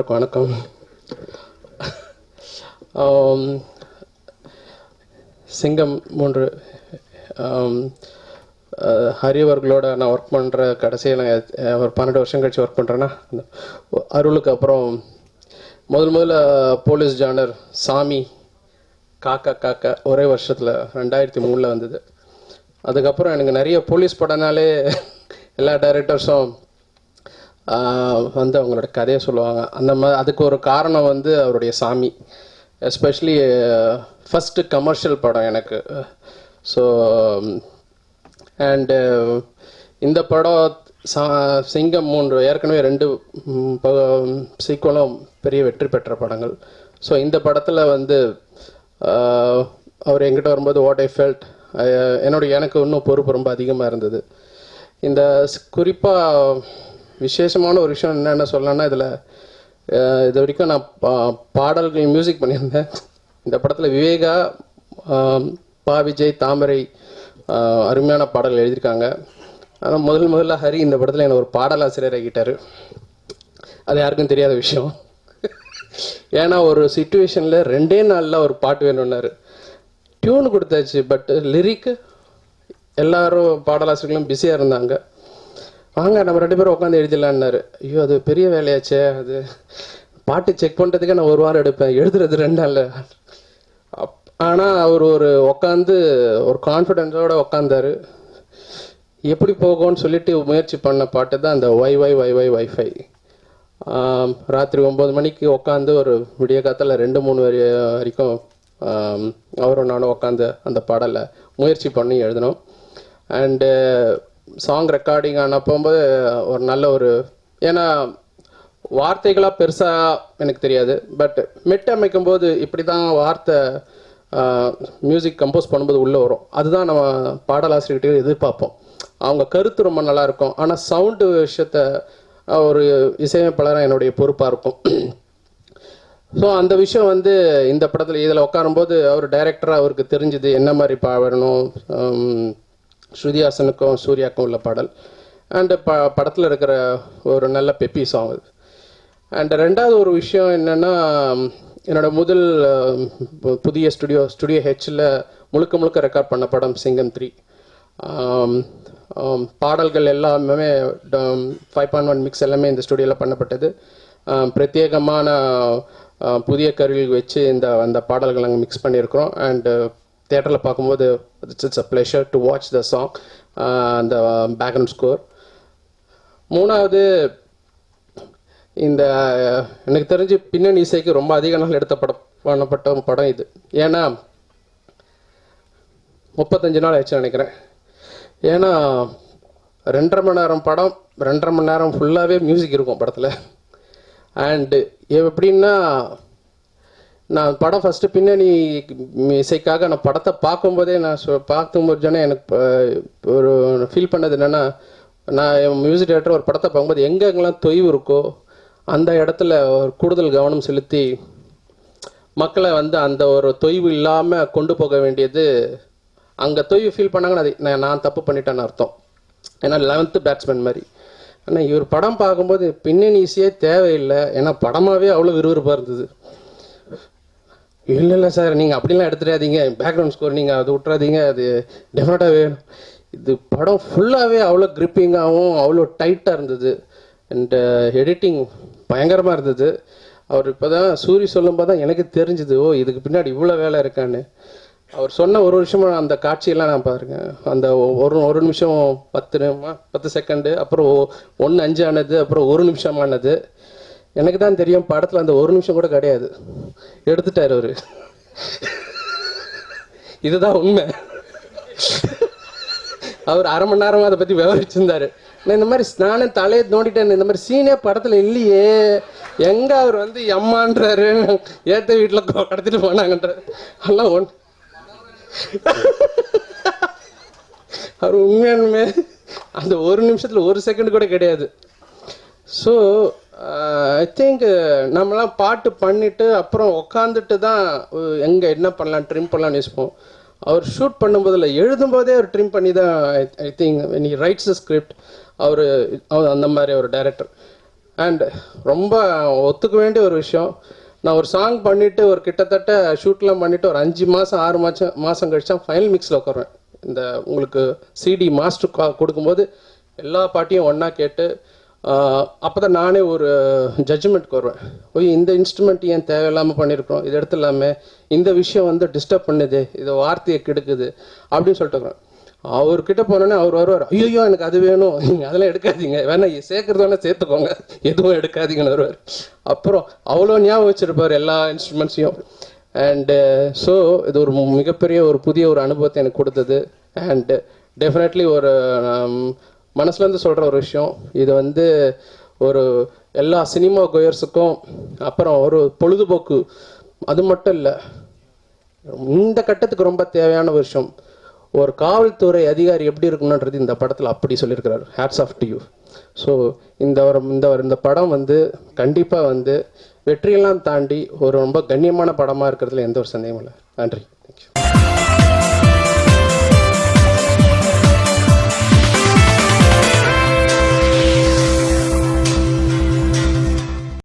வணக்கம். சிங்கம் 3 ஹரி அவர்களோட நான் ஒர்க் பண்ணுற கடைசியில் ஒரு 12 வருஷம் கழிச்சு ஒர்க் பண்ணுறேன்னா அருளுக்கு அப்புறம் முதல்ல போலீஸ் ஜானர் சாமி காக்கா ஒரே வருஷத்தில் 2003 வந்தது. அதுக்கப்புறம் எனக்கு நிறைய போலீஸ் படம்னாலே எல்லா டைரக்டர்ஸும் வந்து அவங்களோட கதையை சொல்லுவாங்க. அந்த மாதிரி அதுக்கு ஒரு காரணம் வந்து அவருடைய சாமி, எஸ்பெஷலி ஃபஸ்ட்டு கமர்ஷியல் படம் எனக்கு. ஸோ அண்டு இந்த படம் சிங்கம் 3 ஏற்கனவே 2 சீக்குவலும் பெரிய வெற்றி பெற்ற படங்கள். ஸோ இந்த படத்தில் வந்து அவர் எங்கிட்ட வரும்போது வாட் ஐ ஃபெல்ட், எனக்கு இன்னும் பொறுப்பு ரொம்ப அதிகமாக இருந்தது. இந்த குறிப்பாக விசேஷமான ஒரு விஷயம் என்னென்ன சொல்லலாம்னா, இதில் இது வரைக்கும் நான் பாடல்கள் மியூசிக் பண்ணியிருந்தேன். இந்த படத்தில் விவேகா, பா விஜய், தாமரை அருமையான பாடல்கள் எழுதியிருக்காங்க. ஆனால் முதல்ல ஹரி இந்த படத்தில் என்னை ஒரு பாடலாசிரியர் ஆகிட்டார். அது யாருக்கும் தெரியாத விஷயம். ஏன்னா ஒரு சிச்சுவேஷனில் 2 நாளில் ஒரு பாட்டு வேணும்னாரு. டியூன் கொடுத்தாச்சு, பட் லிரிக்கு எல்லாரும் பாடலாசிரியர்களும் பிஸியாக இருந்தாங்க. வாங்க நம்ம 2 பேரும் உட்காந்து எழுதிடலான்னாரு. ஐயோ அது பெரிய வேலையாச்சே, அது பாட்டு செக் பண்ணுறதுக்கே நான் 1 வாரம் எடுப்பேன், எழுதுறது 2 நாளில். ஆனால் அவர் உட்காந்து ஒரு கான்ஃபிடென்ஸோடு உட்காந்தாரு. எப்படி போகும்னு சொல்லிட்டு முயற்சி பண்ண பாட்டு தான் அந்த வைஃபை. ராத்திரி 9 மணிக்கு உட்காந்து ஒரு விடிய காலத்தில் 2-3 வரைக்கும் அவரும் நானும் உட்காந்து அந்த பாடலை முயற்சி பண்ணி எழுதினோம். அண்டு சாங் ரெக்கார்டிங் ஆன போகும்போது ஒரு நல்ல ஏன்னா வார்த்தைகளாக பெருசாக எனக்கு தெரியாது, பட் மெட்டு அமைக்கும் போது இப்படி தான் வார்த்தை மியூசிக் கம்போஸ் பண்ணும்போது உள்ளே வரும். அதுதான் நம்ம பாடலாசிரியர்கிட்ட எதிர்பார்ப்போம். அவங்க கருத்து ரொம்ப நல்லாயிருக்கும், ஆனால் சவுண்டு விஷயத்த ஒரு இசையமைப்பாளராக என்னுடைய பொறுப்பாக இருக்கும். ஸோ அந்த விஷயம் வந்து இந்த படத்தில் இதில் உட்காரும்போது அவர் டைரக்டராக அவருக்கு தெரிஞ்சுது என்ன மாதிரி பாடணும். ஸ்ருதிஹாசனுக்கும் சூர்யாவுக்கும் உள்ள பாடல் அண்டு படத்தில் இருக்கிற ஒரு நல்ல பெப்பி சாங் அது. அண்ட் 2வது ஒரு விஷயம் என்னென்னா, என்னோடய முதல் புதிய ஸ்டுடியோ ஹெச்சில் முழுக்க ரெக்கார்ட் பண்ண படம் சிங்கம் 3. பாடல்கள் எல்லாமே 5.1 மிக்ஸ் எல்லாமே இந்த ஸ்டுடியோவில் பண்ணப்பட்டது. பிரத்யேகமான புதிய கருவிகள் வச்சு அந்த பாடல்கள் நாங்கள் மிக்ஸ் பண்ணியிருக்கிறோம். அண்டு தியேட்டரில் பார்க்கும்போது it's a pleasure to watch the song, அந்த பேக்ரவுண்ட் ஸ்கோர். 3வது இந்த எனக்கு தெரிஞ்சு பின்னணி இசைக்கு ரொம்ப அதிக நாள் பண்ணப்பட்ட படம் இது. ஏன்னா 35 நாள் ஆயிடுச்சு நினைக்கிறேன். ஏன்னா 2.5 மணி நேரம் படம், 2.5 மணி நேரம் ஃபுல்லாகவே மியூசிக் இருக்கும் படத்தில். அண்டு எப்படின்னா, நான் படம் ஃபஸ்ட்டு பின்னணி இசைக்காக நான் படத்தை பார்க்கும்போதே பார்க்கும்போது எனக்கு ஒரு ஃபீல் பண்ணது என்னென்னா, நான் என் மியூசிக் டைரக்டர் ஒரு படத்தை பார்க்கும்போது எங்கெங்கெல்லாம் தொய்வு இருக்கோ அந்த இடத்துல ஒரு கூடுதல் கவனம் செலுத்தி மக்களை வந்து அந்த ஒரு தொய்வு இல்லாமல் கொண்டு போக வேண்டியது. அங்கே தொய்வு ஃபீல் பண்ணாங்கன்னா அது நான் தப்பு பண்ணிட்டேன்னு அர்த்தம். ஏன்னா 11th பேட்ஸ்மேன் மாதிரி. ஆனால் இவர் படம் பார்க்கும்போது பின்னணி இசையே தேவையில்லை, ஏன்னா படமாகவே அவ்வளோ விறுவிறுப்பாக இருந்தது. இல்லை சார், நீங்கள் அப்படிலாம் எடுத்துடாதீங்க, பேக்ரவுண்ட் ஸ்கோர் நீங்கள் அது விட்றாதீங்க, அது டெஃபினட்டாக வேணும். இது படம் ஃபுல்லாகவே அவ்வளோ கிரிப்பிங்காகவும் அவ்வளோ டைட்டாக இருந்தது. அண்ட் எடிட்டிங் பயங்கரமாக இருந்தது. அவர் இப்போ தான் சூரி சொல்லும்போது தான் எனக்கு தெரிஞ்சுது, ஓ இதுக்கு பின்னாடி இவ்வளோ வேலை இருக்கான்னு. அவர் சொன்ன ஒரு விஷயமும் அந்த காட்சியெல்லாம் நான் பாருங்கள். அந்த ஒரு நிமிஷம் 10 செகண்டு, அப்புறம் 1:05 ஆனது, அப்புறம் 1 நிமிஷம் ஆனது. எனக்கு தான் தெரியும் படத்தில் அந்த 1 நிமிஷம் கூட கிடையாது, எடுத்துட்டார் அவர். இதுதான் உண்மை. அவர் 1/2 மணி நேரமாக அதை பற்றி விவரிச்சிருந்தார். நான் இந்த மாதிரி நானும் தலையை நோண்டிட்டேன், இந்த மாதிரி சீனே படத்தில் இல்லையே, எங்கே அவர் வந்து எம்மான்றாரு, ஏற்ற வீட்டில் கடத்திட்டு போனாங்கன்ற எல்லாம் அவர் உண்மையானுமே அந்த 1 நிமிஷத்தில் 1 செகண்ட் கூட கிடையாது. ஸோ ஐ திங்க் நம்மளாம் பாட்டு பண்ணிவிட்டு அப்புறம் உட்காந்துட்டு தான் எங்கே என்ன பண்ணலாம் ட்ரிம் பண்ணலான்னு யோசிப்போம். அவர் ஷூட் பண்ணும்போதில் எழுதும்போதே அவர் ட்ரிம் பண்ணி தான் I think when he writes the script அவர் அந்த மாதிரி ஒரு டைரக்டர். அண்ட் ரொம்ப ஒத்துக்க வேண்டிய ஒரு விஷயம், நான் ஒரு சாங் பண்ணிவிட்டு ஒரு கிட்டத்தட்ட ஷூட்லாம் பண்ணிவிட்டு ஒரு 5 மாதம் 6 மாதம் கழிச்சா ஃபைனல் மிக்ஸில் உட்காருவேன். இந்த உங்களுக்கு சிடி மாஸ்டர் கொடுக்கும்போது எல்லா பாட்டையும் ஒன்றா கேட்டு அப்போ தான் நானே ஒரு ஜட்ஜ்மெண்ட்க்கு வருவேன். ஓய், இந்த இன்ஸ்ட்ருமெண்ட் ஏன் தேவையில்லாமல் பண்ணியிருக்கிறோம், இது எடுத்துலாமே, இந்த விஷயம் வந்து டிஸ்டர்ப் பண்ணுது, இது வார்த்தையை கெடுக்குது அப்படின்னு சொல்லிட்டு இருக்கிறேன். அவர்கிட்ட போனோன்னே அவர் வருவார், ஐயோ எனக்கு அது வேணும், நீங்கள் அதெல்லாம் எடுக்காதீங்க, வேணா சேர்க்கறது வேணால் சேர்த்துக்கோங்க, எதுவும் எடுக்காதீங்கன்னு வருவார். அப்புறம் அவ்வளோ ஞாபகம் வச்சுருப்பார் எல்லா இன்ஸ்ட்ருமெண்ட்ஸையும். அண்டு ஸோ இது ஒரு மிகப்பெரிய ஒரு புதிய ஒரு அனுபவத்தை எனக்கு கொடுத்தது. அண்டு டெஃபினெட்லி ஒரு மனசுலேருந்து சொல்கிற ஒரு விஷயம், இது வந்து ஒரு எல்லா சினிமா கோயர்ஸுக்கும் அப்புறம் ஒரு பொழுதுபோக்கு அது மட்டும் இல்லை, இந்த கட்டத்துக்கு ரொம்ப தேவையான ஒரு விஷயம். ஒரு காவல்துறை அதிகாரி எப்படி இருக்கணுன்றது இந்த படத்தில் அப்படி சொல்லியிருக்கிறார். Hats off to you. So இந்த படம் வந்து கண்டிப்பாக வந்து வெற்றியெல்லாம் தாண்டி ஒரு ரொம்ப கண்ணியமான படமாக இருக்கிறதுல எந்த ஒரு சந்தேகமும் இல்லை. நன்றி. தேங்க்யூ.